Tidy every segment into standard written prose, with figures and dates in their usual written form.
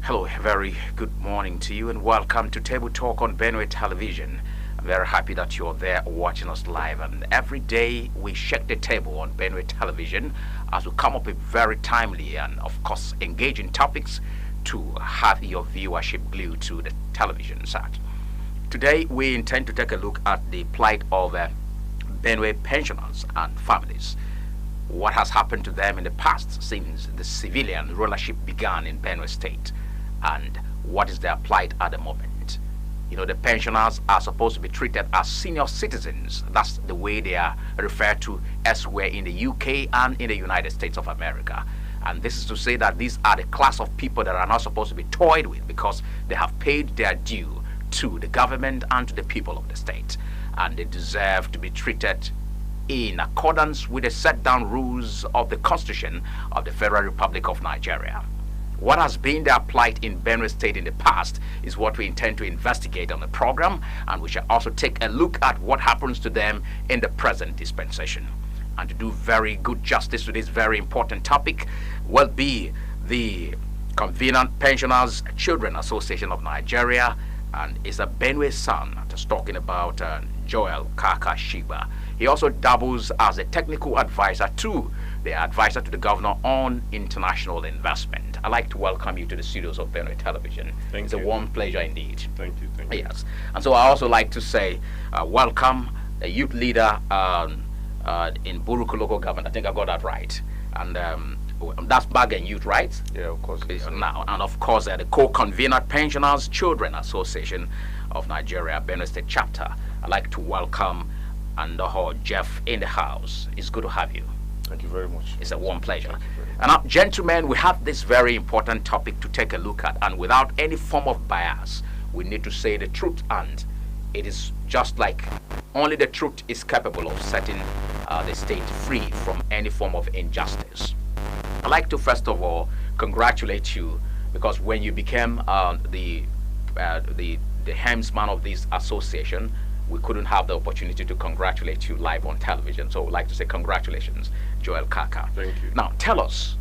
Hello, a very good morning to you, and welcome to Table Talk on Benway Television. I'm very happy that you're there watching us live, and every day we shake the table on Benway Television as we come up with very timely and, of course, engaging topics to have your viewership glued to the television set. Today, we intend to take a look at the plight of Benway pensioners and families. What has happened to them in the past since the civilian rulership began in Benue State, and what is their plight at the moment. The pensioners are supposed to be treated as senior citizens. That's the way they are referred to elsewhere in the UK and in the United States of America. And this is to say that these are the class of people that are not supposed to be toyed with because they have paid their due to the government and to the people of the state. And they deserve to be treated in accordance with the set down rules of the Constitution of the Federal Republic of Nigeria. What has been their plight in Benue State in the past is what we intend to investigate on the program, and we shall also take a look at what happens to them in the present dispensation. And to do very good justice to this very important topic will be the Convenant Pensioners Children Association of Nigeria, and is a Benue son that's talking about Joel Kaka Shiba. He also doubles as a technical advisor to the advisor to the governor on international investment. I'd like to welcome you to the studios of Benue Television. It's a warm pleasure indeed. Thank you. Yes. And so I also like to say welcome the youth leader in Buruku local government. I think I got that right. And that's Bagen Youth, right? Yeah, of course. Now, and of course, the co-convener Pensioners Children Association of Nigeria, Benue State Chapter. I'd like to welcome Jeff in the house. It's good to have you. Thank you very much. It's a warm pleasure. And now, gentlemen, we have this very important topic to take a look at, and without any form of bias, we need to say the truth, and it is just like only the truth is capable of setting the state free from any form of injustice. I'd like to first of all congratulate you, because when you became the helmsman of this association, we couldn't have the opportunity to congratulate you live on television. So I'd like to say congratulations, Joel Kaka. Thank you. Now, tell us,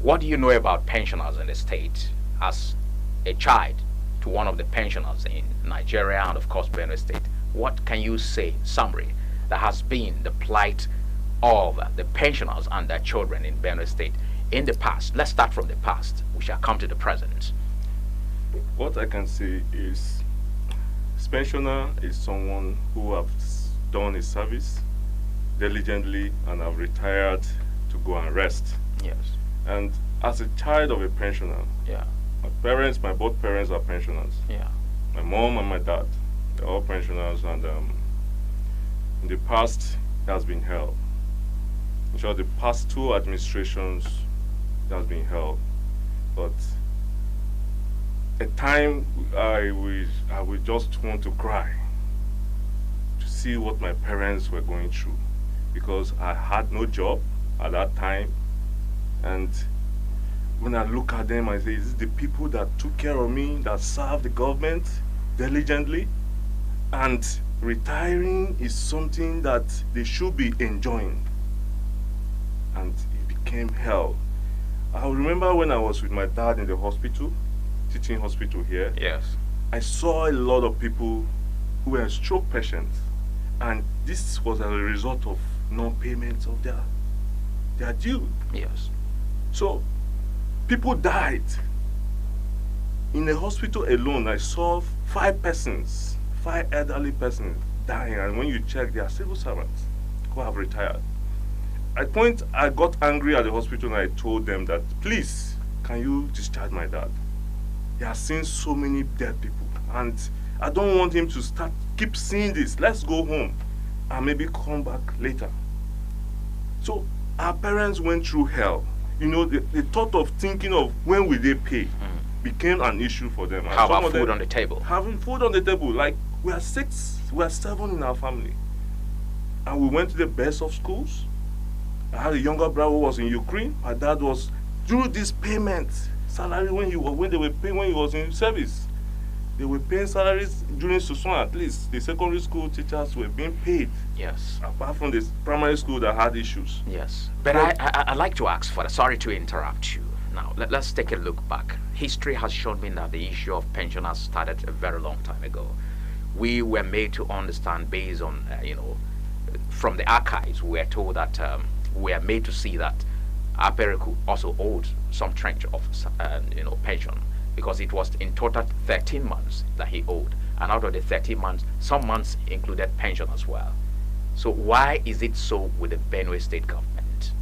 what do you know about pensioners in the state as a child to one of the pensioners in Nigeria and, of course, Benue State? What can you say, summary, that has been the plight of the pensioners and their children in Benue State in the past? Let's start from the past. We shall come to the present. What I can say is, pensioner is someone who has done his service diligently and have retired to go and rest. Yes. And as a child of a pensioner, Yeah. my both parents are pensioners. Yeah. My mom and my dad, they're all pensioners, and in the past, it has been hell. In short, the past two administrations, it has been hell. But at time I would just want to cry to see what my parents were going through, because I had no job at that time. And when I look at them, I say, is this the people that took care of me, that served the government diligently? And retiring is something that they should be enjoying. And it became hell. I remember when I was with my dad in the hospital, teaching hospital here. Yes. I saw a lot of people who were stroke patients, and this was as a result of non-payment of their due. Yes. So people died. In the hospital alone, I saw 5 elderly persons dying, and when you check, they are civil servants who have retired. At point, I got angry at the hospital and I told them that, please, can you discharge my dad? He has seen so many dead people, and I don't want him to keep seeing this. Let's go home and maybe come back later. So our parents went through hell. The thought of thinking of when will they pay became an issue for them. How about food on the table? Having food on the table. Like, we are 7 in our family. And we went to the best of schools. I had a younger brother who was in Ukraine. My dad was, through this payment, salary when they were paying when he was in service. They were paying salaries during Susan, at least. The secondary school teachers were being paid. Yes. Apart from the primary school that had issues. Yes. But I'd like to ask for sorry to interrupt you. Now, let's take a look back. History has shown me that the issue of pensioners started a very long time ago. We were made to understand based on, from the archives, we were told that we are made to see that Aperiku also owed some tranche of, pension because it was in total 13 months that he owed. And out of the 13 months, some months included pension as well. So why is it so with the Benue State government?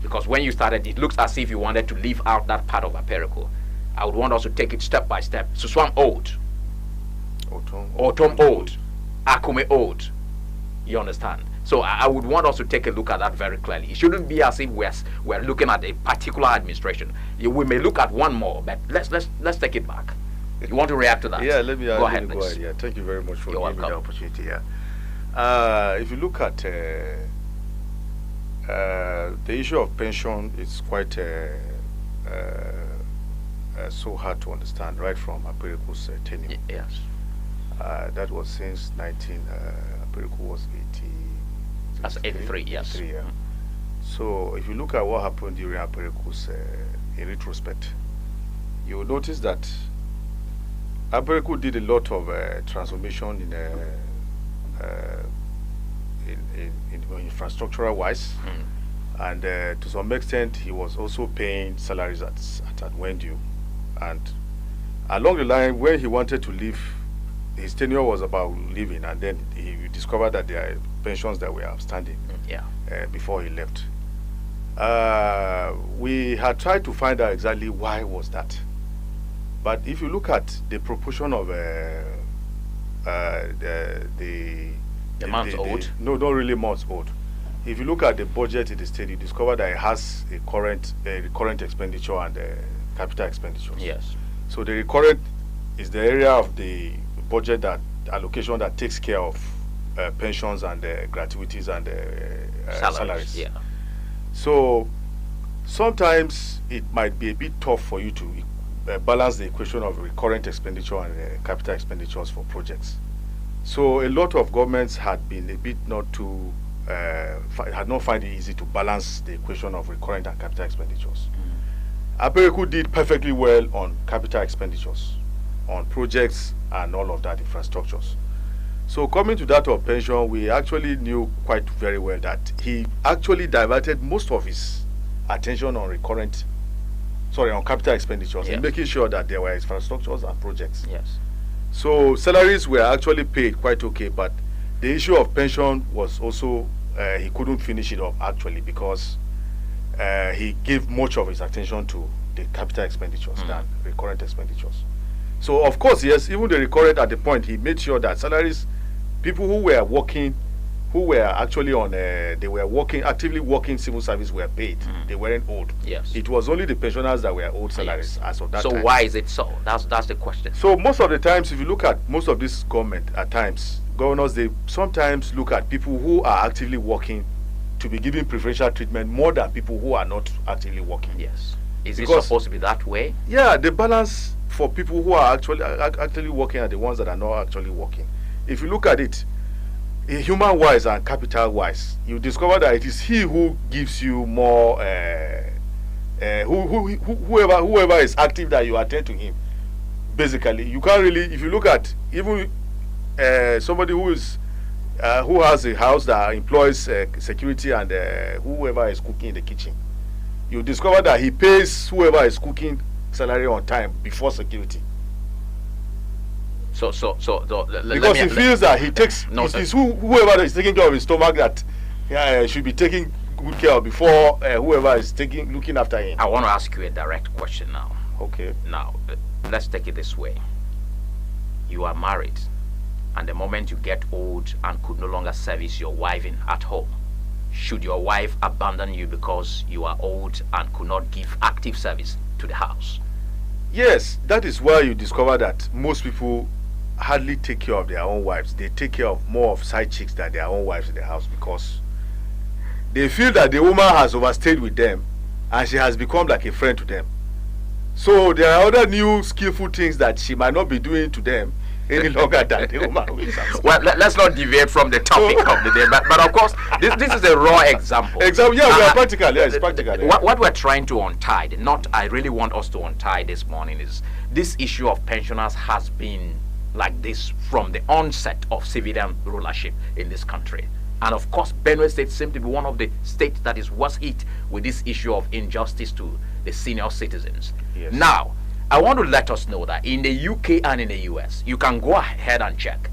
Because when you started, it looks as if you wanted to leave out that part of Aperiku. I would want us to take it step by step. Suswam owed. Otom owed. Akume owed. You understand? So I would want us to take a look at that very clearly. It shouldn't be as if we're looking at a particular administration. We may look at one more, but let's take it back. You want to react to that? Yeah, let me go ahead. Yeah, thank you very much for giving me the opportunity. Yeah. If you look at the issue of pension, it's quite so hard to understand right from Aperiku's tenure. Yes. That was since Aperiku was 80. That's 83, yes. 83, yeah. So if you look at what happened during Aperiku's, in retrospect, you will notice that Aperiku did a lot of transformation in infrastructural wise, and to some extent he was also paying salaries at Wendu, and along the line when he wanted to leave, his tenure was about leaving, and then he discovered that there are pensions that were outstanding before he left. We had tried to find out exactly why was that. But if you look at the proportion of the months owed? No, not really months owed. If you look at the budget in the state, you discover that it has a recurrent expenditure and capital expenditures. Yes. So the recurrent is the area of the budget allocation that takes care of pensions and gratuities and salaries. Yeah. So sometimes it might be a bit tough for you to balance the equation of recurrent expenditure and capital expenditures for projects. So a lot of governments had been a bit had not found it easy to balance the equation of recurrent and capital expenditures. Aperiku did perfectly well on capital expenditures, on projects and all of that infrastructures. So coming to that of pension, we actually knew quite very well that he actually diverted most of his attention on capital expenditures, and making sure that there were infrastructures and projects. Yes. So salaries were actually paid quite okay, but the issue of pension was also he couldn't finish it up actually because he gave much of his attention to the capital expenditures than recurrent expenditures. So of course, yes, even the recurrent at the point, he made sure that salaries, people who were working, who were actually on, actively working civil service were paid. They weren't owed. Yes. It was only the pensioners that were owed salaries as of that time. So why is it so? That's the question. So most of the times, if you look at most of this government, at times, governors, they sometimes look at people who are actively working to be given preferential treatment more than people who are not actively working. Yes. Is it supposed to be that way? Yeah, the balance for people who are actually working are the ones that are not actually working. If you look at it, human-wise and capital-wise, you discover that it is he who gives you more. Whoever is active, that you attend to him. Basically, you can't really. If you look at even somebody who has a house that employs security and whoever is cooking in the kitchen, you discover that he pays whoever is cooking salary on time before security. Because he feels that he takes whoever is taking care of his stomach that should be taking good care of before whoever is looking after him. I want to ask you a direct question now. Okay. Now, let's take it this way. You are married, and the moment you get old and could no longer service your wife at home, should your wife abandon you because you are old and could not give active service to the house? Yes, that is why you discover that most people hardly take care of their own wives. They take care of more of side chicks than their own wives in the house because they feel that the woman has overstayed with them and she has become like a friend to them. So there are other new skillful things that she might not be doing to them any longer than the human wage. Well, let's not deviate from the topic of the day, but of course, this is a raw example. Example, yeah, we are practical. Yeah, it's practical. Yeah. What we're trying to untie, I really want us to untie this morning, is this issue of pensioners has been like this from the onset of civilian rulership in this country. And of course, Benue State seems to be one of the states that is worst hit with this issue of injustice to the senior citizens. Yes. Now, I want to let us know that in the UK and in the US, you can go ahead and check.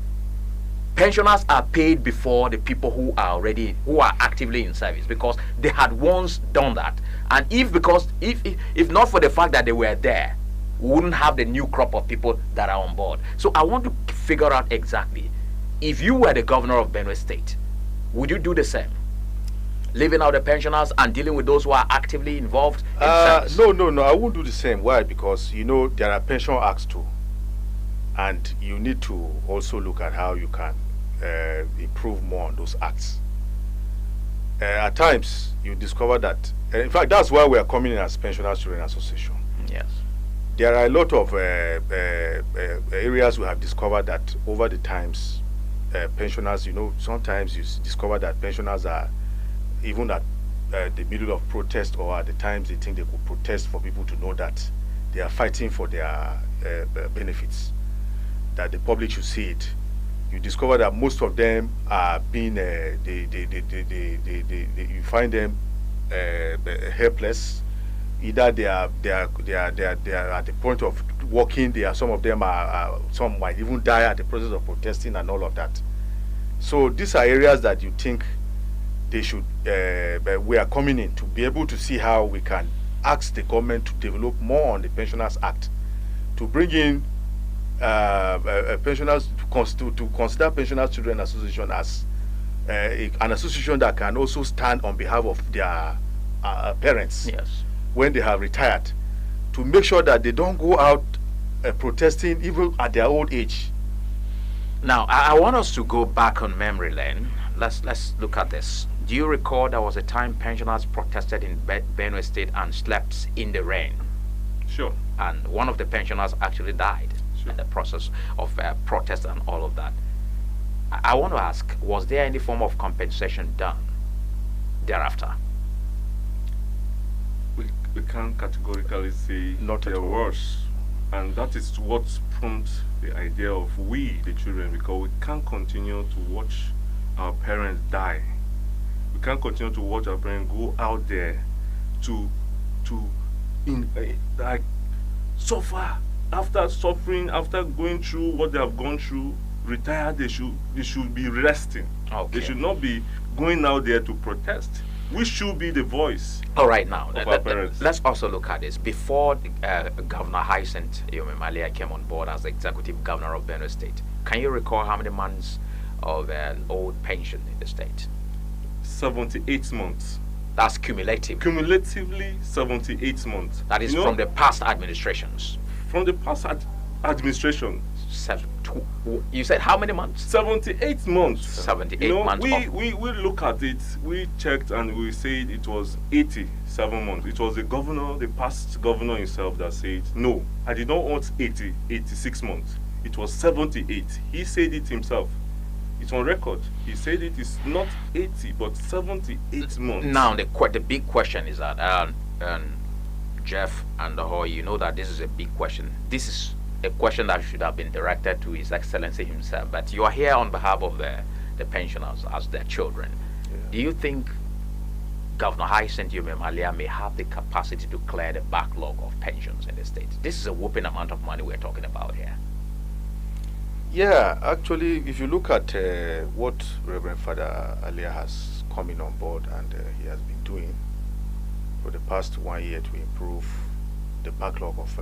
Pensioners are paid before the people who are actively in service, because they had once done that. And if not for the fact that they were there, we wouldn't have the new crop of people that are on board. So I want to figure out exactly, if you were the governor of Benue State, would you do the same? Leaving out the pensioners and dealing with those who are actively involved in service? No, I won't do the same. Why? Because, there are pension acts too. And you need to also look at how you can improve more on those acts. At times, you discover that, in fact, that's why we are coming in as Pensioners Children Association. Yes. There are a lot of areas we have discovered that over the times, pensioners, sometimes you discover that pensioners are, even at the middle of protest or at the times they think they could protest for people to know that they are fighting for their benefits, that the public should see it. You discover that most of them are being, you find them helpless. Either they are at the point of walking. Some of them some might even die at the process of protesting and all of that. So these are areas that you think they should. We are coming in to be able to see how we can ask the government to develop more on the Pensioners Act, to bring in pensioners to consider Pensioners Children Association as an association that can also stand on behalf of their parents. Yes. When they have retired, to make sure that they don't go out protesting even at their old age. Now, I want us to go back on memory lane. Let's look at this. Do you recall there was a time pensioners protested in Benue State and slept in the rain? Sure. And one of the pensioners actually died in the process of protest and all of that. I want to ask, was there any form of compensation done thereafter? We can't categorically say Not at there all. was. And that is what prompts the idea of we, the children, because we can't continue to watch our parents die. We can't continue to watch our parents go out there to suffer. After suffering, after going through what they have gone through, retired, they should be resting. Okay. They should not be going out there to protest. We should be the voice. All right, now Of our parents. let's also look at this. Before Governor Hyacinth Yomemalia came on board as the executive governor of Benue State, can you recall how many months of old pension in the state? 78 months. That's cumulative. Cumulatively, 78 months. That is from the past administrations. From the past administration. You said how many months? 78 months. 78 months. We look at it, we checked and we said it was 87 months. It was the past governor himself that said, no, I did not want 86 months. It was 78. He said it himself. It's on record. He said it is not 80, but 78 months. Now, the big question is that, Jeff and Ahoy, you know that this is a big question. This is a question that should have been directed to His Excellency himself, but you are here on behalf of the pensioners as their children. Yeah. Do you think Governor Hyacinth Yomemalia may have the capacity to clear the backlog of pensions in the state? This is a whopping amount of money we're talking about here. Yeah, actually, if you look at what Reverend Father Alia has coming on board and he has been doing for the past 1 year to improve the backlog of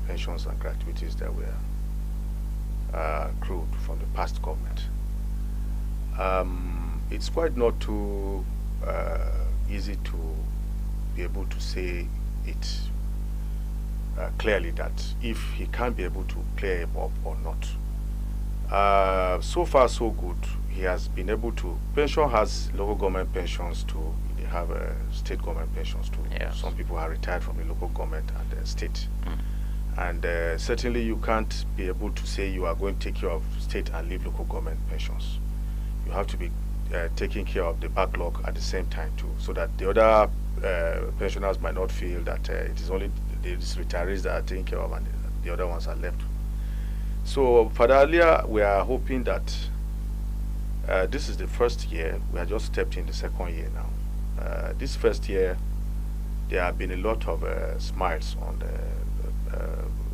pensions and gratuities that were accrued from the past government, it's quite not too easy to be able to say it clearly that if he can't be able to clear him up or not. So far so good. He has been able to. Pension has local government pensions too. They have state government pensions too. Yes. Some people are retired from the local government and the state, And certainly you can't be able to say you are going to take care of state and leave local government pensions. You have to be taking care of the backlog at the same time too, so that the other pensioners might not feel that it is only these retirees that are taken care of and the other ones are left. So for earlier, we are hoping that this is the first year. We have just stepped in the second year now. This first year, there have been a lot of smiles on the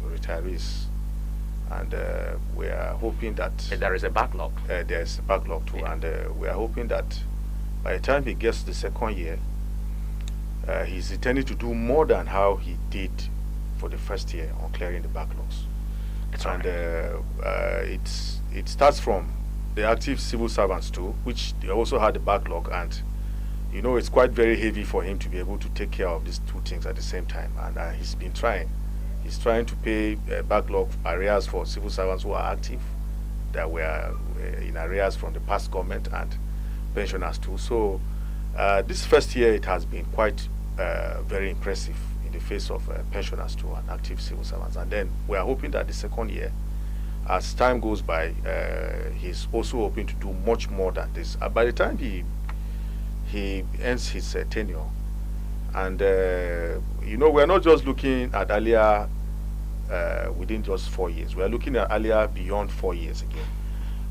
retirees, and we are hoping that There is a backlog. there is a backlog too, Yeah. and we are hoping that by the time he gets the second year, he's intending to do more than how he did for the first year on clearing the backlogs. That's And right. it starts from the active civil servants too, which they also had the backlog, and you know it's quite very heavy for him to be able to take care of these two things at the same time. And he's been trying. He's trying to pay backlog arrears for civil servants who are active, that were in arrears from the past government, and pensioners too. So this first year it has been quite very impressive in the face of pensioners too and active civil servants. And then we are hoping that the second year, as time goes by, he's also hoping to do much more than this. By the time he ends his tenure, and you know, we're not just looking at earlier within just 4 years. We're looking at earlier beyond 4 years again.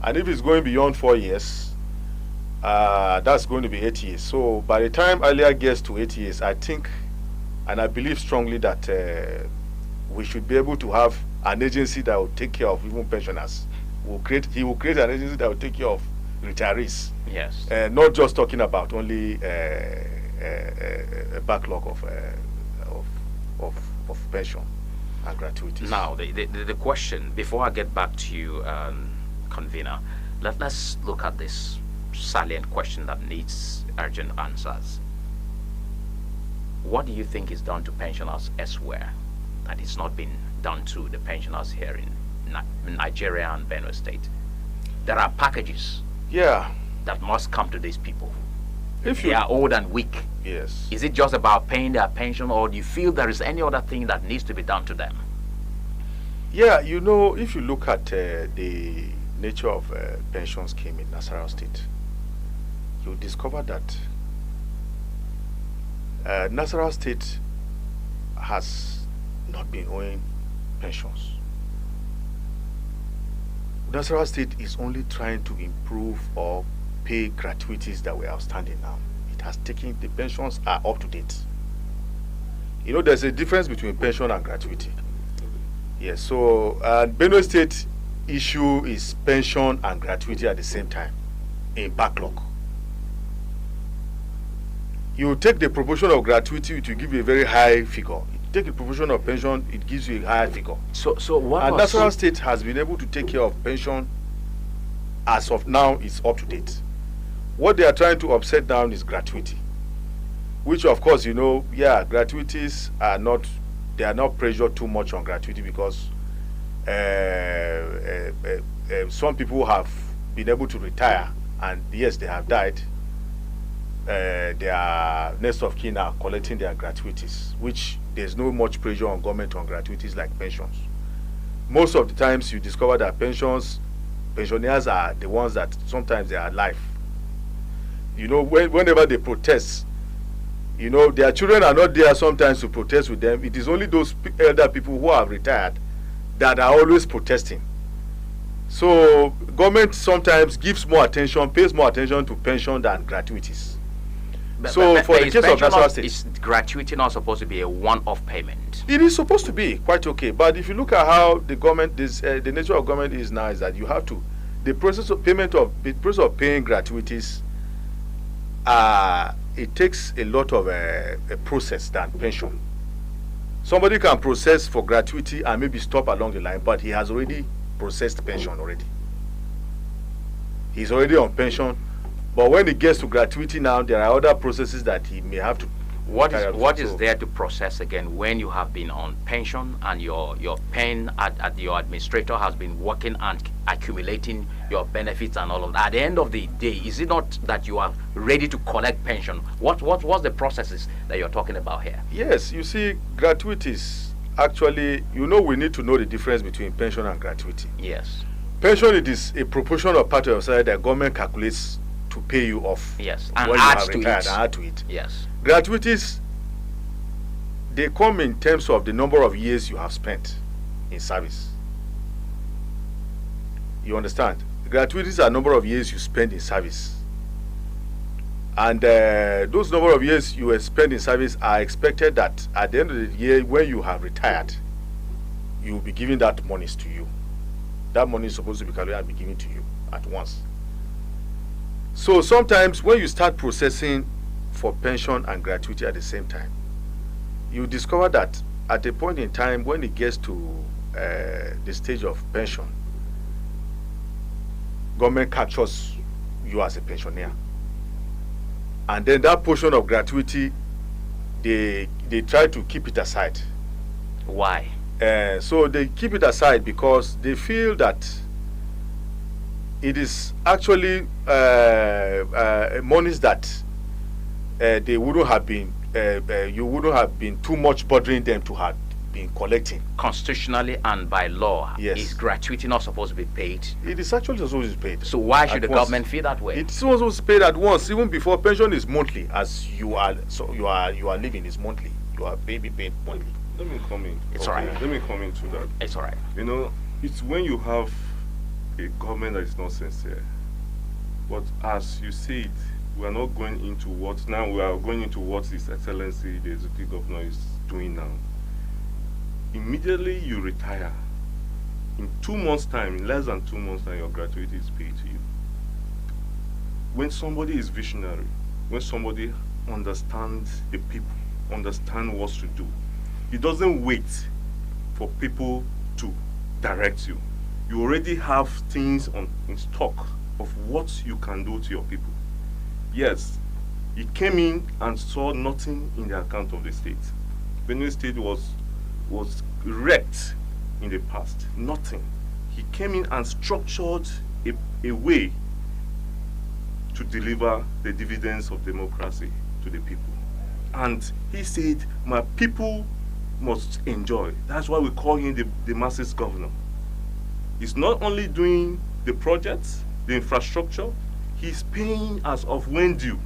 And if it's going beyond 4 years, that's going to be 8 years. So by the time earlier gets to 8 years, I think, and I believe strongly that we should be able to have an agency that will take care of even pensioners. He will create an agency that will take care of retirees. Yes. Not just talking about only a backlog of pension and gratuities. Now, the question, before I get back to you, convener, let's look at this salient question that needs urgent answers. What do you think is done to pensioners elsewhere that is not being done to the pensioners here in Nigeria and Benue State? There are packages Yeah. that must come to these people. If They you are old and weak. yes. Is it just about paying their pension, or do you feel there is any other thing that needs to be done to them? Yeah, you know, if you look at the nature of pension scheme in Nasarawa State, you'll discover that Nasarawa State has not been owing pensions. Nasarawa State is only trying to improve or pay gratuities that were outstanding now. It has taken, the pensions are up to date. You know, there's a difference between pension and gratuity. Yes, so Benue State issue is pension and gratuity at the same time in backlog. You take the proportion of gratuity, it will give you a very high figure. You take the proportion of pension, it gives you a higher figure. So what And was Nasarawa State has been able to take care of pension as of now is up to date. What they are trying to upset down is gratuity, which of course, you know, yeah, gratuities are not, they are not pressured too much on gratuity because some people have been able to retire, and yes, they have died. Their next of kin are collecting their gratuities, which there's no much pressure on government on gratuities like pensions. Most of the times you discover that pensioners are the ones that sometimes they are alive. You know, whenever they protest, you know, their children are not there sometimes to protest with them. It is only those elder people who have retired that are always protesting. So government sometimes gives more attention, pays more attention to pension than gratuities. So for the is case of pension Nasarawa not- State, is gratuity not supposed to be a one-off payment? it is supposed to be quite okay. But if you look at how the government, the nature of government is now, is that you have to, the process of paying gratuities, it takes a lot of a process than pension. Somebody can process for gratuity and maybe stop along the line, but he has already processed pension already. He's already on pension, but when it gets to gratuity now, there are other processes that he may have to. What carry is out. there to process again when you have been on pension and your pen at your administrator has been working and accumulating your benefits and all of that? At the end of the day, is it not that you are ready to collect pension? What's the processes that you're talking about here? Yes, you see, gratuities actually, we need to know the difference between pension and gratuity. Yes. Pension, it is a proportion of part of your salary that government calculates to pay you off. Yes. And And adds to it. And add to it. Yes. Gratuities, they come in terms of the number of years you have spent in service. You understand? Gratuities are number of years you spend in service. And those number of years you spend in service are expected that at the end of the year, when you have retired, you will be giving that monies to you. That money is supposed to be calculated and be given to you at once. So sometimes when you start processing for pension and gratuity at the same time, you discover that at a point in time when it gets to the stage of pension, government captures you as a pensioner. And then that portion of gratuity, they try to keep it aside. Why? So they keep it aside because they feel that it is actually monies that they wouldn't have been, you wouldn't have been too much bothering them to have been collecting. Constitutionally and by law, Yes. is gratuity not supposed to be paid? It is actually supposed to be paid. So why should At the once. government feel that way? It's supposed to be paid at once, even before pension is monthly, as you are. So you are living is monthly. You are paid monthly. Let me come in. It's all right. Let me come into that. It's all right. It's when you have a government that is not sincere. But as you said, we are not going into what now. We are going into what His Excellency, the Executive Governor, is doing now. Immediately you retire. In 2 months' time, in less than 2 months' time, your gratuity is paid to you. When somebody is visionary, when somebody understands the people, understand what to do, he doesn't wait for people to direct you. You already have things in stock of what you can do to your people. Yes, he came in and saw nothing in the account of the state. Benue State was wrecked in the past. Nothing. He came in and structured a way to deliver the dividends of democracy to the people. And he said, my people must enjoy. That's why we call him the masses governor. He's not only doing the projects, the infrastructure, he's paying as of when due.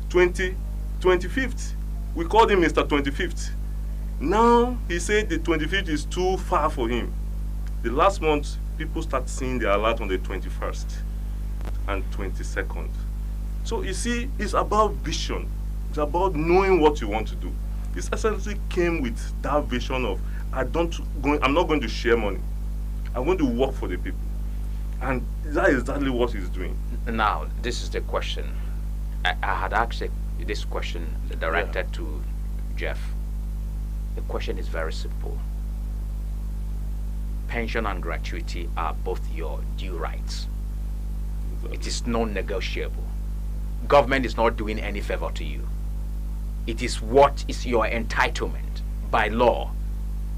25th. We called him Mr. 25th. Now he said the 25th is too far for him. The last month, people start seeing the alert on the 21st and 22nd. So you see, it's about vision. It's about knowing what you want to do. His Excellency came with that vision of, I'm not going to share money. I'm going to work for the people. And that is exactly what he's doing. Now, this is the question. I had asked this question directed to Jeff. The question is very simple. Pension and gratuity are both your due rights. It is non-negotiable. Government is not doing any favor to you. It is what is your entitlement by law.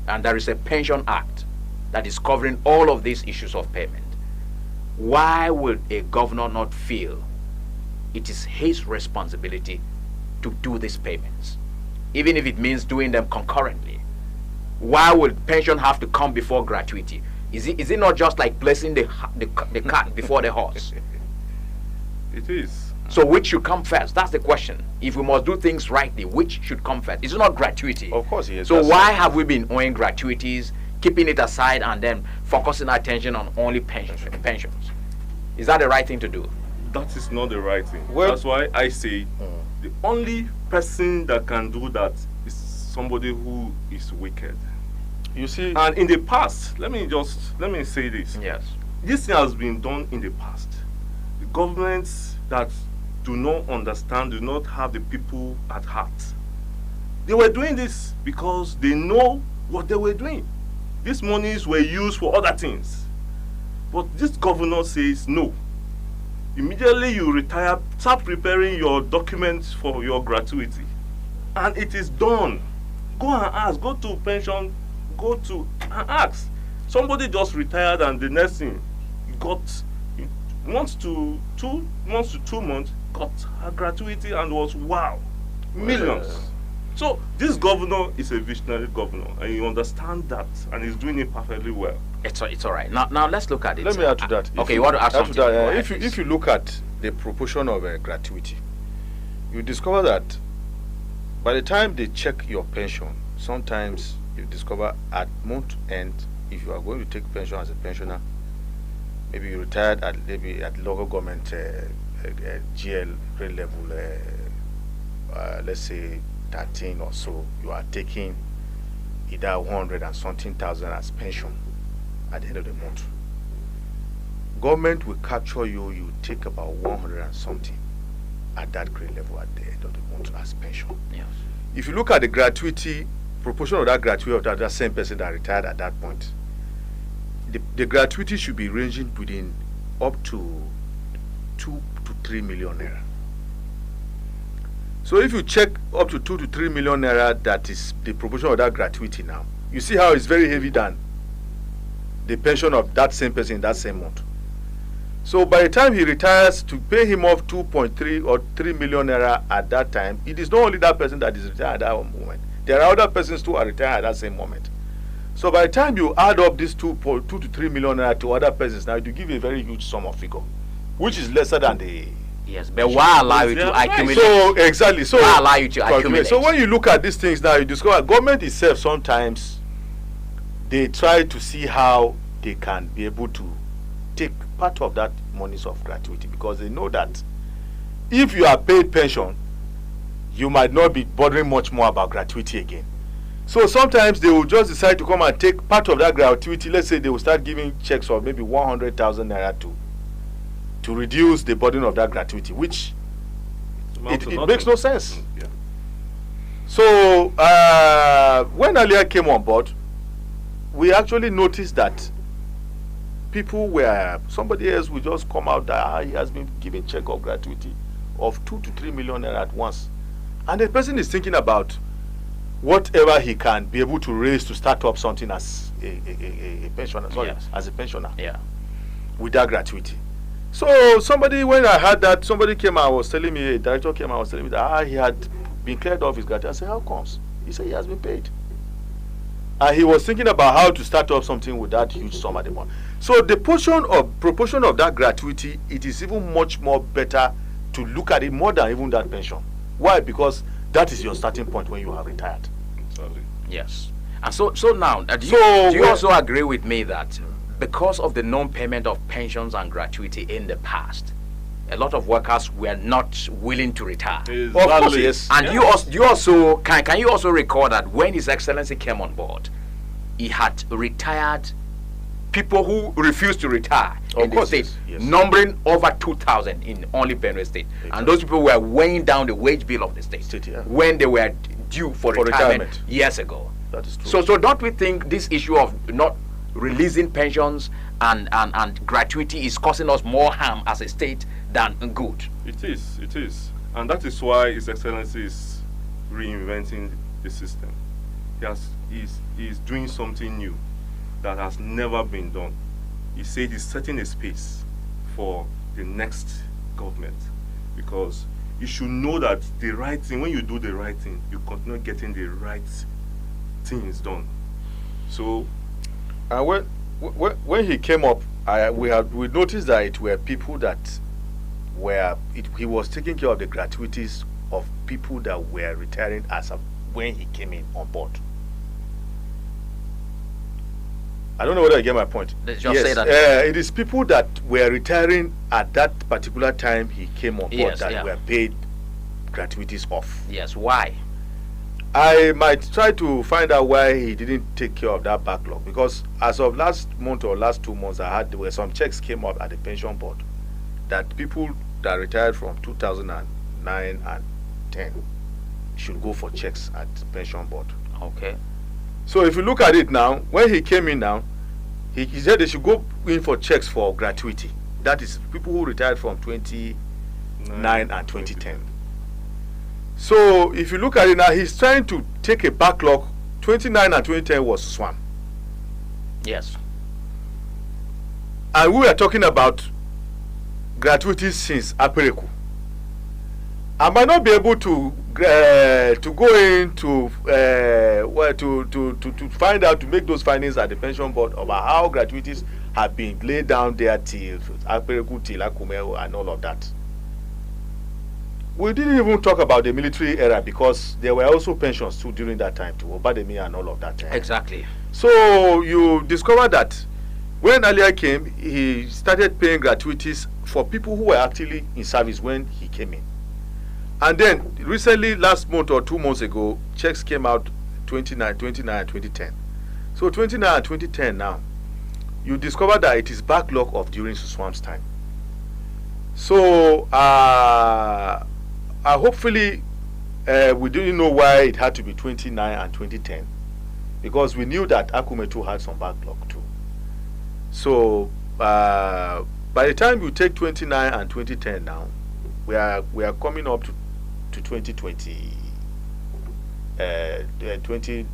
And there is a pension act that is covering all of these issues of payment. Why would a governor not feel it is his responsibility to do these payments, even if it means doing them concurrently? Why would pension have to come before gratuity? Is it not just like placing the cart before the horse? It is. So which should come first? That's the question. If we must do things rightly, which should come first? Is it not gratuity? Of course, yes. So why have we been owing gratuities, keeping it aside, and then focusing our attention on only pensions? Is that the right thing to do? That is not the right thing. Well, that's why I say the only person that can do that is somebody who is wicked. You see, And in the past, let me say this. Yes. This thing has been done in the past. The governments that do not understand, do not have the people at heart. They were doing this because they know what they were doing. These monies were used for other things. But this governor says no. Immediately you retire, start preparing your documents for your gratuity. And it is done. Go and ask, go to pension, and ask. Somebody just retired and the next thing got 1 to 2 months, got a gratuity and was wow, millions. So this governor is a visionary governor, and you understand that, and he's doing it perfectly well. It's all right. Now let's look at it. Let me add to that. Okay, you want to add something? To that, Go ahead, if you look at the proportion of gratuity, you discover that by the time they check your pension, sometimes you discover at month end, if you are going to take pension as a pensioner, maybe you retired at local government GL grade level, let's say 13 or so, you are taking either 100 and something thousand as pension at the end of the month. Government will capture you, you take about 100 and something at that grade level at the end of the month as pension. Yes. If you look at the gratuity, proportion of that gratuity of that same person that retired at that point, the gratuity should be ranging within up to 2 to 3 million naira. So if you check up to 2 to 3 million naira, that is the proportion of that gratuity now, you see how it's very heavy than the pension of that same person in that same month. So by the time he retires, to pay him off 2.3 or 3 million naira at that time, it is not only that person that is retired at that moment. There are other persons who are retired at that same moment. So by the time you add up these 2 to 3 million naira to other persons, now you give a very huge sum of figure, which is lesser than the... Yes, but why allow you to accumulate? So exactly. So why allow you to accumulate? So when you look at these things now, you discover government itself sometimes they try to see how they can be able to take part of that monies of gratuity, because they know that if you are paid pension, you might not be bothering much more about gratuity again. So sometimes they will just decide to come and take part of that gratuity. Let's say they will start giving checks of maybe 100,000 naira to reduce the burden of that gratuity, which it makes no sense. Yeah. So when Alia came on board, we actually noticed that somebody else will just come out that he has been giving check of gratuity of 2 to 3 million naira at once, and the person is thinking about whatever he can be able to raise to start up something as a pensioner, Yes. as a pensioner, Yeah. with that gratuity. So somebody, when I heard that, somebody came and was telling me, a director came and was telling me that he had been cleared off his gratuity. I said, how comes? He said he has been paid. And he was thinking about how to start up something with that huge sum at the moment. So the proportion of that gratuity, it is even much more better to look at it more than even that pension. Why? Because that is your starting point when you have retired. Exactly. Yes. And so now, do you also agree with me that because of the non-payment of pensions and gratuity in the past, a lot of workers were not willing to retire? Exactly. Of course, yes. And you also can you also recall that when His Excellency came on board, he had retired people who refused to retire in the state, yes. numbering over 2,000 in only Benue State. Exactly. And those people were weighing down the wage bill of the state, Yeah. when they were due for retirement years ago. That is true. So don't we think this issue of not releasing pensions and gratuity is causing us more harm as a state than good? It is. And that is why His Excellency is reinventing the system. He's doing something new that has never been done. He said he's setting a space for the next government, because you should know that the right thing, when you do the right thing, you continue getting the right things done. So when he came up, we noticed that it were people that he was taking care of the gratuities of people that were retiring as of when he came in on board. I don't know whether I get my point. Let's yes, just say that. It is people that were retiring at that particular time he came on board, Yes, that yeah. were paid gratuities off. Yes, why? I might try to find out why he didn't take care of that backlog, because as of last month or last 2 months, there were some checks came up at the pension board that people that retired from 2009 and 10 should go for checks at the pension board. Okay. So if you look at it now, when he came in now, he said they should go in for checks for gratuity. That is people who retired from 2009 and 2010. So if you look at it now, he's trying to take a backlog. 2009 and 2010 was swam. Yes. And we are talking about gratuity since Apereku. I might not be able to to go into to find out, to make those findings at the pension board about how gratuities have been laid down there till Akpereku, till Akume, and all of that. We didn't even talk about the military era, because there were also pensions too during that time, too, Obademi and all of that. Exactly. So you discover that when Alia came, he started paying gratuities for people who were actually in service when he came in. And then recently, last month or 2 months ago, checks came out 2009 and 2010. So 2009 and 2010 now, you discover that it is backlog of during Suswam's time. So hopefully we didn't know why it had to be 2009 and 2010, because we knew that Akume too had some backlog too. So by the time you take 29 and 2010 now, we are coming up to 2020, 2019.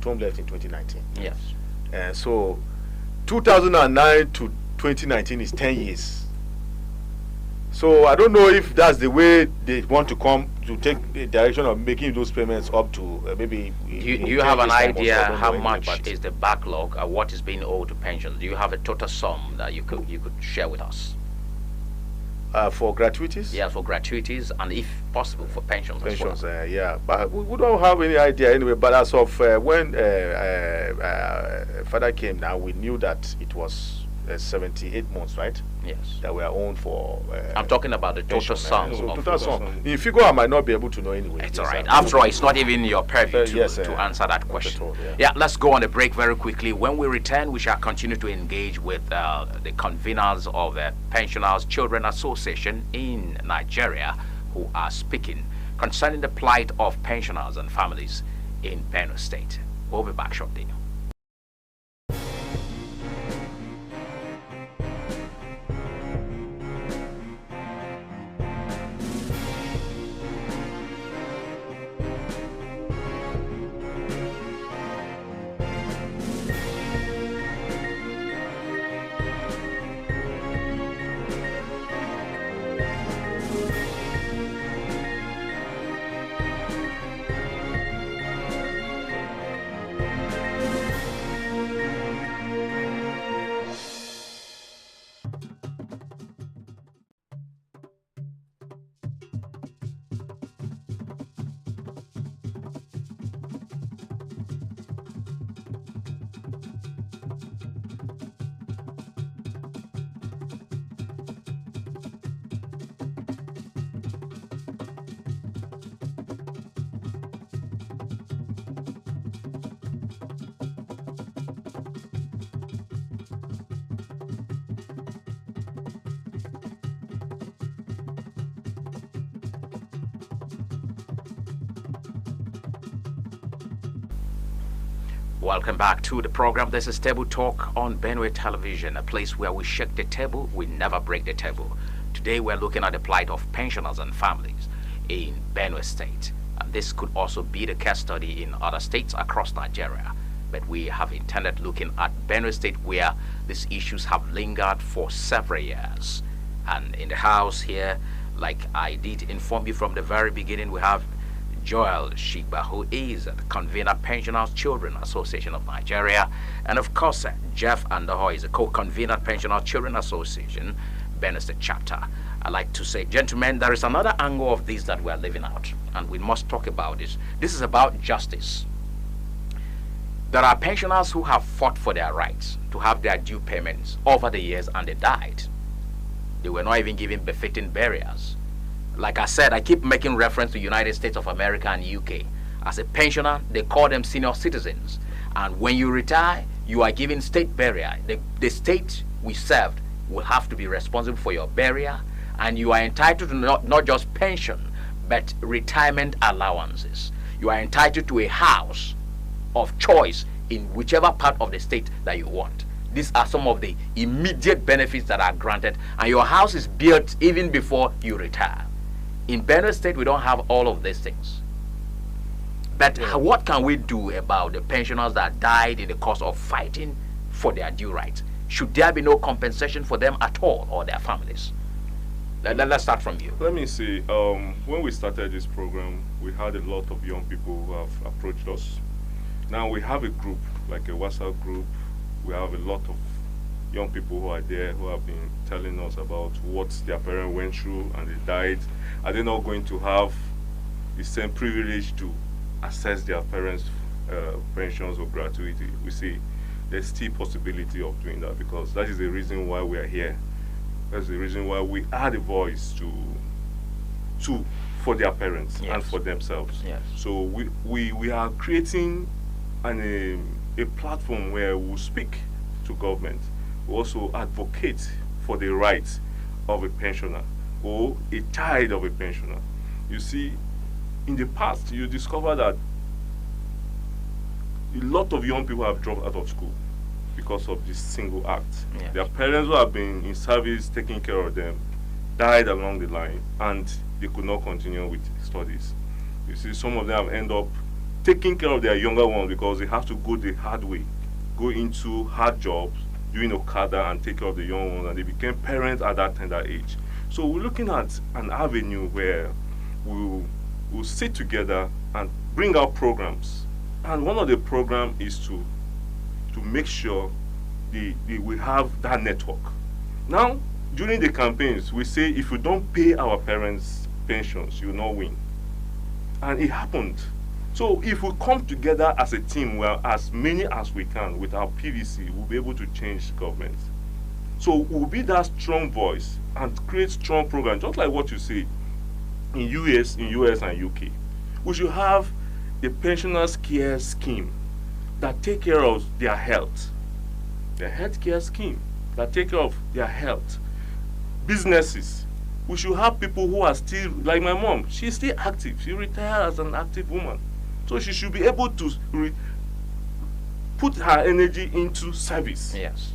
Tom left in 2019. Yes. So 2009 to 2019 is 10 years. So I don't know if that's the way they want to come to take the direction of making those payments up to maybe. Do you have an idea how much is the backlog, or what is being owed to pensions? Do you have a total sum that you could share with us? For gratuities? Yeah, for gratuities, and if possible for pensions. Pensions, as well. yeah. But we don't have any idea anyway. But as of when Father came now, we knew that it was 78 months, right? Yes. That we are owned for. I'm talking about the total sum. So total sum. In figure, I might not be able to know anyway. It's all right. After all, it's not even your purview to answer that question. Yeah, let's go on a break very quickly. When we return, we shall continue to engage with the conveners of the Pensioners Children Association in Nigeria, who are speaking concerning the plight of pensioners and families in Benue State. We'll be back shortly. Welcome back to the program. This is Table Talk on Benue Television, a place where we shake the table, we never break the table. Today we're looking at the plight of pensioners and families in Benue State. And this could also be the case study in other states across Nigeria. But we have intended looking at Benue State, where these issues have lingered for several years. And in the house here, like I did inform you from the very beginning, we have Joel Shigba, who is the convener Pensioners Children Association of Nigeria, and of course Jeff Andoho is a co-convener Pensioners Children Association, Benue State chapter. I like to say, gentlemen, there is another angle of this that we are leaving out, and we must talk about this. This is about justice. There are pensioners who have fought for their rights to have their due payments over the years, and they died. They were not even given befitting burials. Like I said, I keep making reference to United States of America and UK. As a pensioner, they call them senior citizens. And when you retire, you are given state burial. The state we served will have to be responsible for your burial, and you are entitled to not just pension, but retirement allowances. You are entitled to a house of choice in whichever part of the state that you want. These are some of the immediate benefits that are granted, and your house is built even before you retire. In Benue State, we don't have all of these things. But what can we do about the pensioners that died in the course of fighting for their due rights? Should there be no compensation for them at all, or their families? Let's start from you. Let me see. When we started this program, we had a lot of young people who have approached us. Now we have a group, like a WhatsApp group. We have a lot of young people who are there who have been telling us about what their parents went through and they died. Are they not going to have the same privilege to access their parents' pensions or gratuity? We see there's still possibility of doing that, because that is the reason why we are here. That's the reason why we add a voice for their parents and for themselves. Yes. So we are creating a platform where we speak to government. We also advocate for the rights of a pensioner or a child of a pensioner. You see, in the past, you discover that a lot of young people have dropped out of school because of this single act. Yes. Their parents who have been in service taking care of them died along the line, and they could not continue with studies. You see, some of them have ended up taking care of their younger ones because they have to go the hard way, go into hard jobs, doing Okada and take care of the young ones, and they became parents at that tender age. So we're looking at an avenue where we'll sit together and bring out programs. And one of the programs is to make sure we have that network. Now, during the campaigns, we say if you don't pay our parents' pensions, you will not win. And it happened. So if we come together as a team, well, as many as we can with our PVC, we'll be able to change government. So we'll be that strong voice and create strong programs, just like what you see in US and UK. We should have the pensioners' care scheme that take care of their health. The health care scheme that take care of their health. Businesses. We should have people who are still, like my mom, she's still active. She retired as an active woman. So she should be able to put her energy into service. Yes.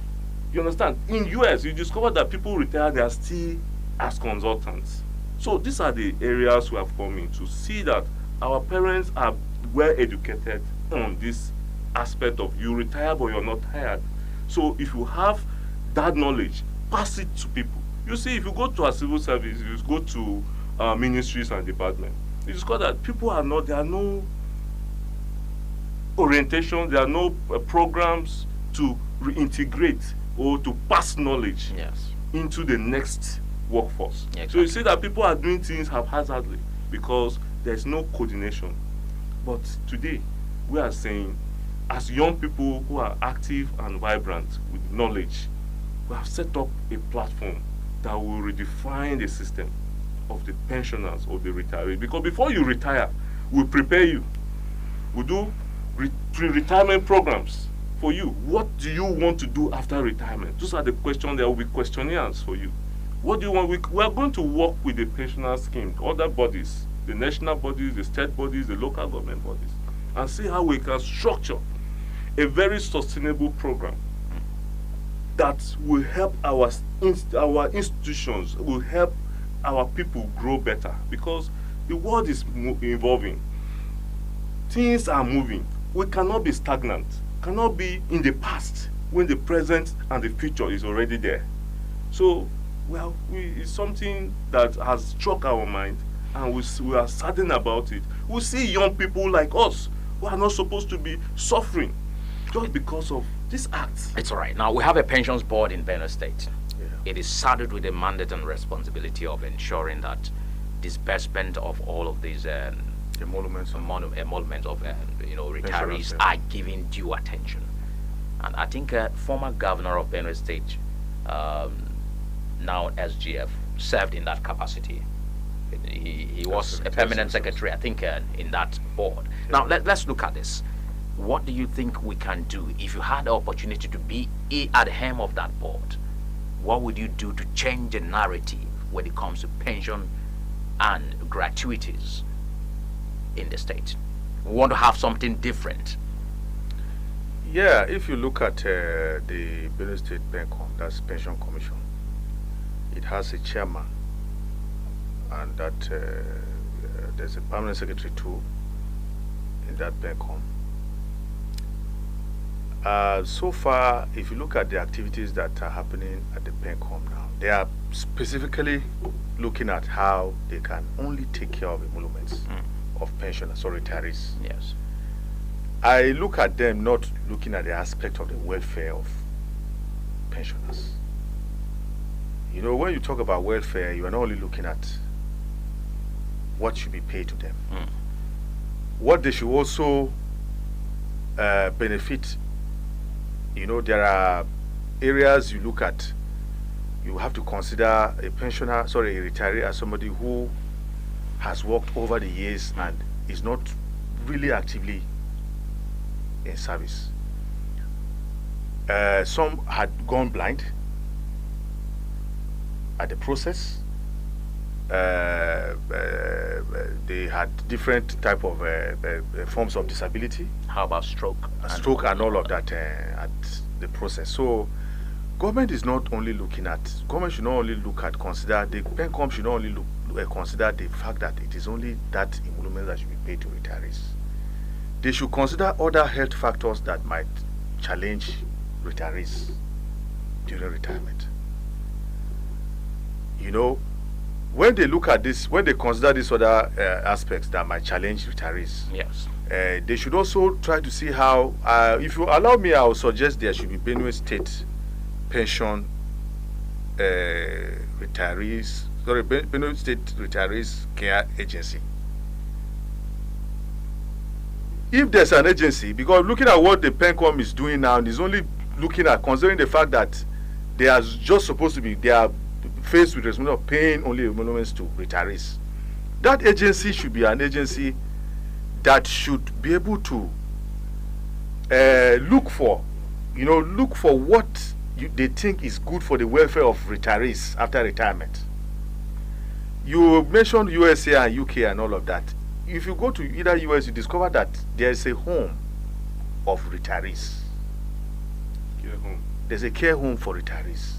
You understand? In US, you discover that people retire, they are still as consultants. So these are the areas we have come in to see that our parents are well educated on this aspect of you retire but you're not tired. So if you have that knowledge, pass it to people. You see, if you go to a civil service, you go to ministries and departments, you discover that people are not, there are no orientation, there are no programs to reintegrate or to pass knowledge into the next workforce. Yeah, exactly. So you see that people are doing things haphazardly because there's no coordination. But today, we are saying, as young people who are active and vibrant with knowledge, we have set up a platform that will redefine the system of the pensioners or the retirees. Because before you retire, we prepare you. We do pre-retirement programs for you. What do you want to do after retirement? Those are the questions. There will be questionnaires for you. What do you want? We are going to work with the pensioner scheme, other bodies, the national bodies, the state bodies, the local government bodies, and see how we can structure a very sustainable program that will help our institutions, will help our people grow better, because the world is evolving. Things are moving. We cannot be stagnant, cannot be in the past when the present and the future is already there. So, well, it's something that has struck our mind, and we are certain about it. We see young people like us who are not supposed to be suffering just because of this act. It's all right. Now, we have a pensions board in Benue State. Yeah. It is saddled with the mandate and responsibility of ensuring that disbursement of all of these emoluments of retirees are given due attention. And I think former governor of Benue State, now SGF, served in that capacity. He was a permanent secretary, I think, in that board. Yeah. Now, let's look at this. What do you think we can do if you had the opportunity to be at the helm of that board? What would you do to change the narrative when it comes to pension and gratuities in the state? We want to have something different. Yeah, if you look at the Benue State PenCom, that's Pension Commission, it has a chairman, and that there's a permanent secretary too in that PenCom. So far, if you look at the activities that are happening at the PENCOM now, they are specifically looking at how they can only take care of emoluments of pensioners or retirees. Yes. I look at them not looking at the aspect of the welfare of pensioners. You know, when you talk about welfare, you are not only looking at what should be paid to them. What they should also benefit. You know, there are areas you look at. You have to consider a retiree as somebody who has worked over the years and is not really actively in service. Some had gone blind at the process. They had different type of forms of disability. How about stroke? Stroke and all of that at the process. So government is not only looking at, government should not only look at, consider, the PENCOM should not only consider the fact that it is only that emolument that should be paid to retirees. They should consider other health factors that might challenge retirees during retirement. You know, when they look at this, when they consider these other aspects that might challenge retirees, yes, they should also try to see how, if you allow me, I will suggest there should be Benue State Pension Retirees, Benue State Retirees Care Agency. If there's an agency, because looking at what the PENCOM is doing now, is only looking at considering the fact that they are just supposed to be, they are faced with the responsibility of paying only emoluments to retirees. That agency should be an agency that should be able to look for what they think is good for the welfare of retirees after retirement. You mentioned USA and UK and all of that. If you go to either US, you discover that there is a home of retirees. Care home. There's a care home for retirees.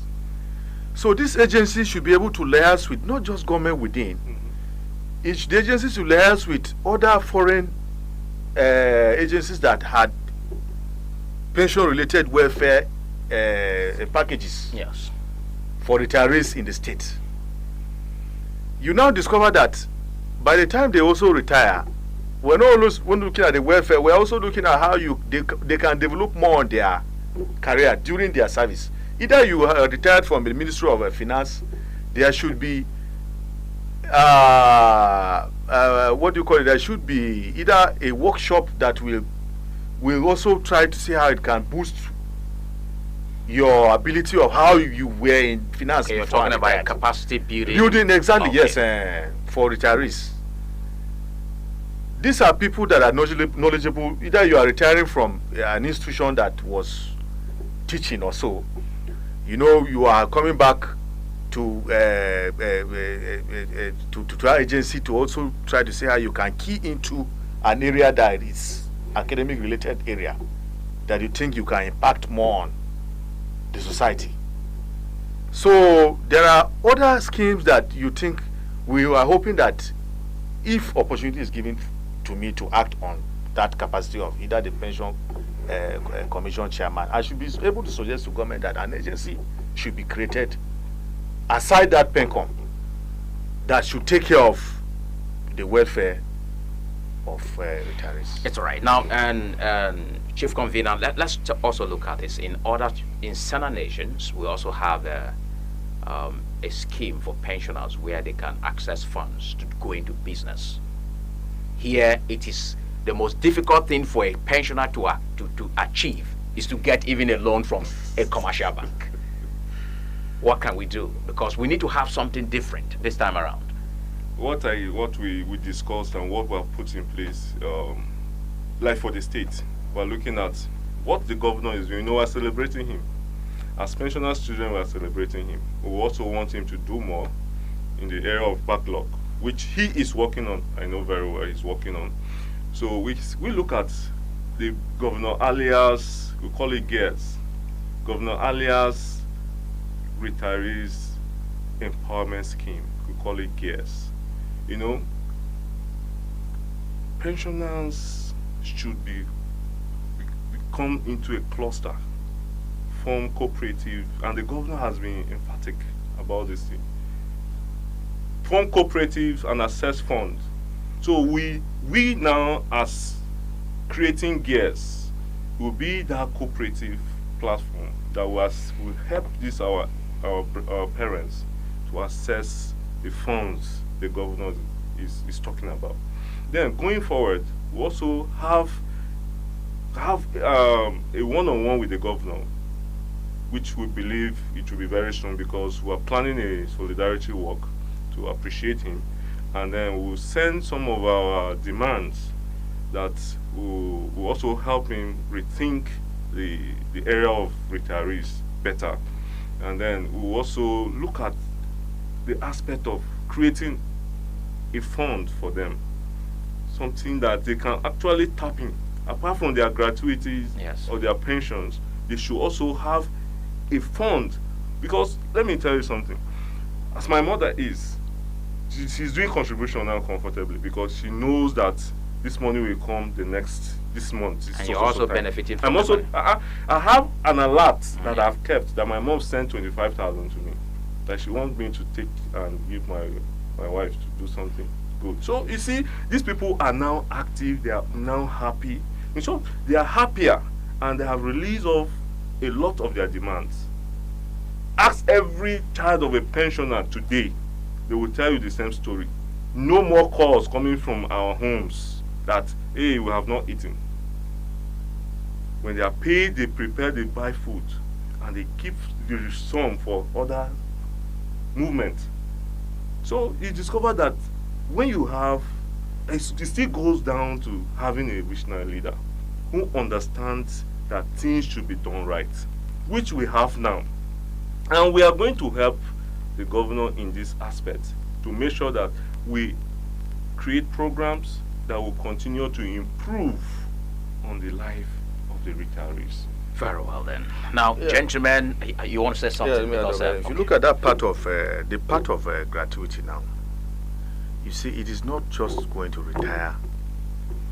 So this agency should be able to liaise with not just government within. The agency should liaise with other foreign agencies that had pension-related welfare packages, yes, for retirees in the state. You now discover that by the time they also retire, we're not always when looking at the welfare, we're also looking at how they can develop more on their career during their service. Either you are retired from the Ministry of Finance, there should be what do you call it? There should be either a workshop that will also try to see how it can boost your ability of how you were in finance. Okay, you're talking about capacity building. Building, exactly, okay. Yes, for retirees. These are people that are knowledgeable. Either you are retiring from an institution that was teaching or so. You know, you are coming back to our agency to also try to see how you can key into an area that is academic related area that you think you can impact more on the society. So there are other schemes that you think we are hoping that if opportunity is given to me to act on that capacity of either the pension commission chairman, I should be able to suggest to government that an agency should be created aside that PENCOM that should take care of the welfare of retirees. It's all right. Now, and Chief Convener, let's also look at this. In certain nations, we also have a scheme for pensioners where they can access funds to go into business. Here, it is the most difficult thing for a pensioner to achieve is to get even a loan from a commercial bank. What can we do? Because we need to have something different this time around. What we discussed and what we have put in place, like for the state, we're looking at what the governor is doing. You know, we're celebrating him. As pensioners' children, we're celebrating him. We also want him to do more in the area of backlog, which he is working on. I know very well he's working on. So we look at the Governor alias, we call it GEARS, Governor alias Retirees Empowerment Scheme. We call it GEARS. You know, pensioners should be come into a cluster, form cooperative, and the governor has been emphatic about this thing. Form cooperatives and assess funds. So we now, as creating gears, will be that cooperative platform that will help our parents to access the funds the governor is talking about. Then going forward, we also have a one-on-one with the governor, which we believe it will be very strong, because we are planning a solidarity walk to appreciate him, and then we'll send some of our demands that will also help him rethink the area of retirees better. And then we'll also look at the aspect of creating a fund for them, something that they can actually tap in. Apart from their gratuities or their pensions, they should also have a fund. Because let me tell you something, as my mother is, she's doing contribution now comfortably, because she knows that this money will come this month. And you're also benefiting from I'm also, money. I have an alert that I've kept, that my mom sent 25,000 to me, that she wants me to take and give my wife to do something good. So you see, these people are now active, they are now happy. In short, they are happier, and they have released off a lot of their demands. Ask every child of a pensioner today, they will tell you the same story. No more calls coming from our homes that, hey, we have not eaten. When they are paid, they prepare, they buy food, and they keep the sum for other movement. So you discover that when you have, it still goes down to having a visionary leader who understands that things should be done right, which we have now. And we are going to help the governor in this aspect to make sure that we create programs that will continue to improve on the life of the retirees. Very well then. Now, gentlemen, you want to say something? If you look at that part of the part of gratuity now, you see, it is not just going to retire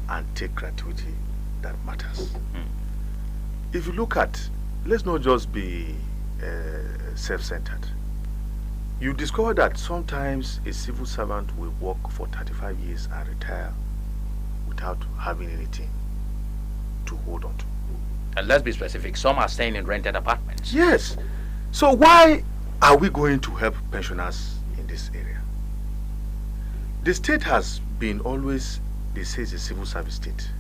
and take gratuity that matters. If you look at, let's not just be self-centered. You discover that sometimes a civil servant will work for 35 years and retire without having anything to hold on to. And let's be specific, some are staying in rented apartments. Yes. So why are we going to help pensioners in this area? The state has been always, they say, it's a civil service state.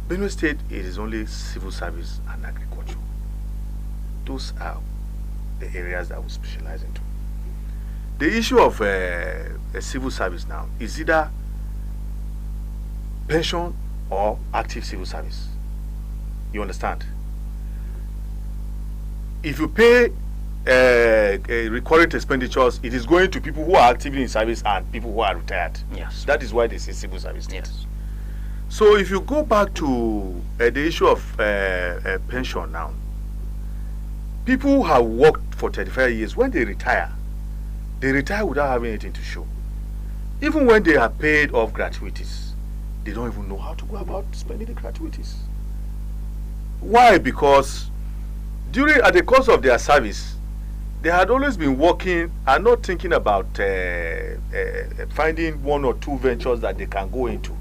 Benue State, it is only civil service and agriculture. Those are the areas that we specialize into. The issue of a civil service now is either pension or active civil service. You understand? If you pay recurrent expenditures, it is going to people who are actively in service and people who are retired. Yes. That is why they say civil service state. Yes. So if you go back to the issue of pension now, people who have worked for 35 years, when they retire without having anything to show. Even when they are paid off gratuities, they don't even know how to go about spending the gratuities. Why? Because at the course of their service, they had always been working and not thinking about finding one or two ventures that they can go into.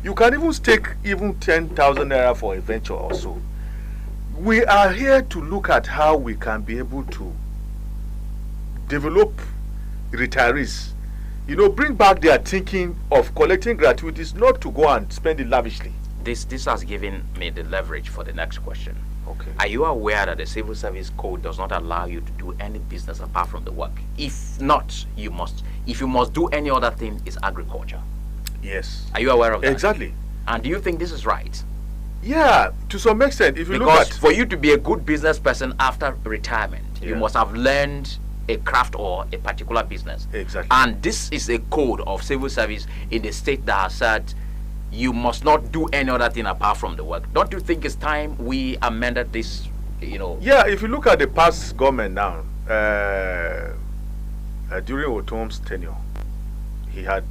You can even stake even 10,000 naira for a venture or so. We are here to look at how we can be able to develop retirees. Bring back their thinking of collecting gratuities, not to go and spend it lavishly. This has given me the leverage for the next question. Okay. Are you aware that the Civil Service Code does not allow you to do any business apart from the work? If not, you must. If you must do any other thing, it's agriculture. Yes. Are you aware of that? Exactly. And do you think this is right? Yeah, to some extent. If you look at, for you to be a good business person after retirement, you must have learned a craft or a particular business. Exactly. And this is a code of civil service in the state that has said you must not do any other thing apart from the work. Don't you think it's time we amended this, Yeah, if you look at the past government now, during Otom's tenure, he had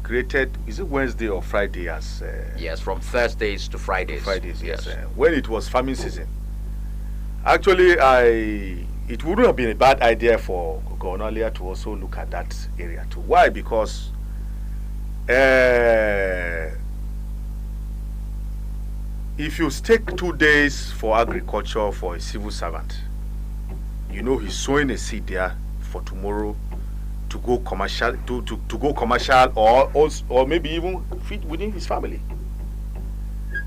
created, is it Wednesday or Friday as Yes, from Thursdays to Fridays. Fridays, yes. When it was farming season. Actually, it wouldn't have been a bad idea for Gonalia to also look at that area too. Why? Because if you take 2 days for agriculture for a civil servant, you know he's sowing a seed there for tomorrow to go commercial, to go commercial, or maybe even feed within his family.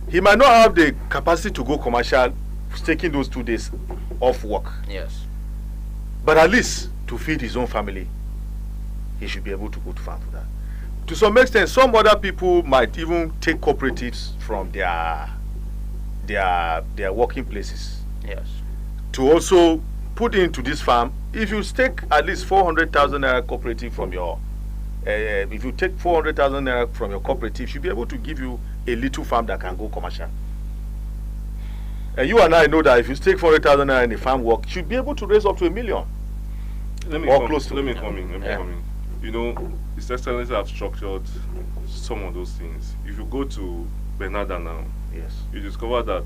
He might not have the capacity to go commercial, taking those 2 days off work. Yes. But at least to feed his own family, he should be able to go to farm for that. To some extent, some other people might even take cooperatives from their working places. Yes. To also put into this farm. If you take at least 400,000 naira cooperative from your, if you take 400,000 naira from your cooperative, should be able to give you a little farm that can go commercial. And you and I know that if you take 400,000 naira in the farm work, should be able to raise up to 1 million. Let me come in. You know, His Excellency have structured some of those things. If you go to Bernarda now, yes, you discover that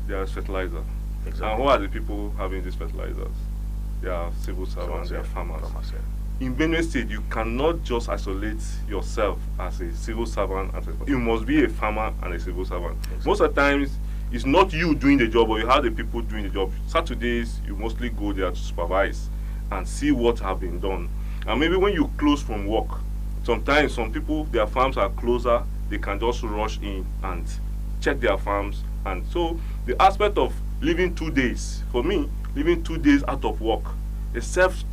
there is fertilizer. Exactly. And who are the people having these fertilizers? They are civil servants, they are farmers. In Benue State, you cannot just isolate yourself as a civil servant. You must be a farmer and a civil servant. Exactly. Most of the times, it's not you doing the job, but you have the people doing the job. Saturdays, you mostly go there to supervise and see what have been done. And maybe when you close from work, sometimes some people, their farms are closer, they can just rush in and check their farms. And so the aspect of living 2 days, for me, living 2 days out of work, except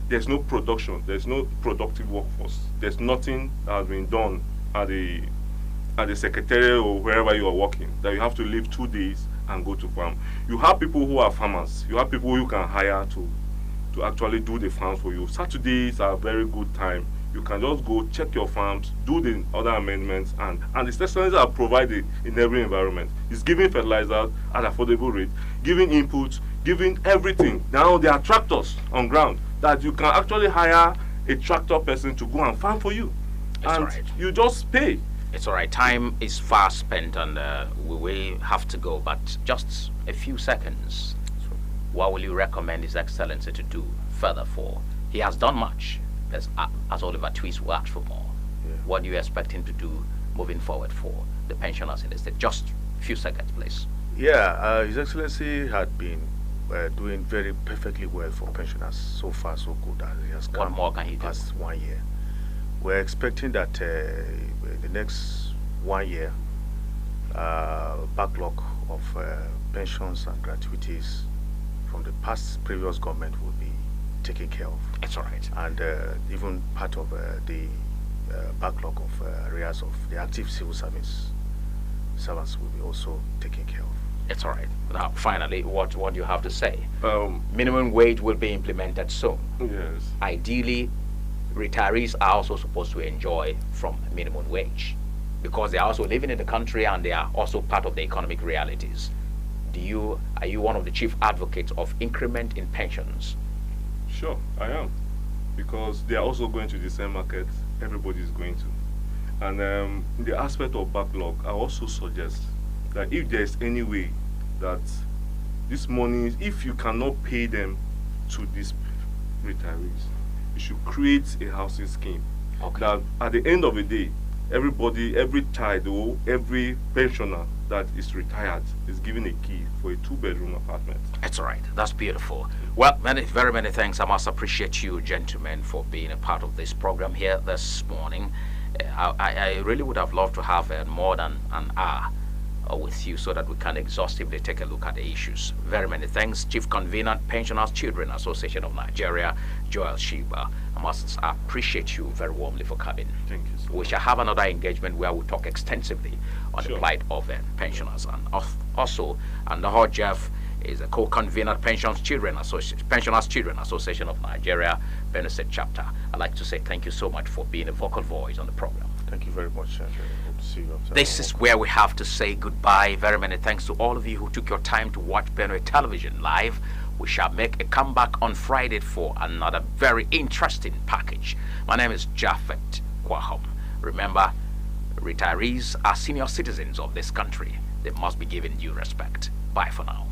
there's no production, there's no productive workforce, there's nothing that has been done at the secretariat or wherever you are working, that you have to live 2 days and go to farm. You have people who are farmers, you have people who you can hire to actually do the farms for you. Saturdays are a very good time. You can just go check your farms, do the other amendments, and the stations are provided in every environment. It's giving fertilizers at affordable rate, giving inputs, giving everything. Now there are tractors on ground that you can actually hire a tractor person to go and farm for you. That's and right. You just pay. It's all right. Time is fast spent, and we have to go. But just a few seconds. What will you recommend His Excellency to do further for? He has done much, as Oliver Twist will ask for more. Yeah. What do you expect him to do moving forward for the pensioners in the state? Just a few seconds, please. Yeah, His Excellency had been doing very perfectly well for pensioners. So far, so good. He has What more can he do? past 1 year. We're expecting that the next 1 year, backlog of pensions and gratuities from the previous government will be taken care of. It's all right. And even part of the backlog of arrears of the active civil servants will be also taken care of. It's all right. Now, finally, what do you have to say? Minimum wage will be implemented soon. Yes. Ideally, retirees are also supposed to enjoy from minimum wage because they are also living in the country and they are also part of the economic realities. Are you one of the chief advocates of increment in pensions? Sure, I am. Because they are also going to the same market everybody is going to. And in the aspect of backlog, I also suggest that if there is any way that this money, if you cannot pay them to these retirees, you should create a housing scheme. Okay. That at the end of the day, everybody, every child or every pensioner that is retired is given a key for a 2-bedroom apartment. That's all right. That's beautiful. Well, very many thanks. I must appreciate you, gentlemen, for being a part of this program here this morning. I really would have loved to have more than an hour with you so that we can exhaustively take a look at the issues. Very many thanks. Chief Convener, Pensioners Children Association of Nigeria, Joel Shiba. I must appreciate you very warmly for coming. Thank you so much. We shall have another engagement where we talk extensively on the plight of pensioners. And also, Nahor Jeff is a co-convener, Pensioners Children Association of Nigeria, Benue State Chapter. I'd like to say thank you so much for being a vocal voice on the program. Thank you very much. Hope to see you after. This is where we have to say goodbye. Very many thanks to all of you who took your time to watch Benue Television live. We shall make a comeback on Friday for another very interesting package. My name is Japhet Kwahom. Remember, retirees are senior citizens of this country. They must be given due respect. Bye for now.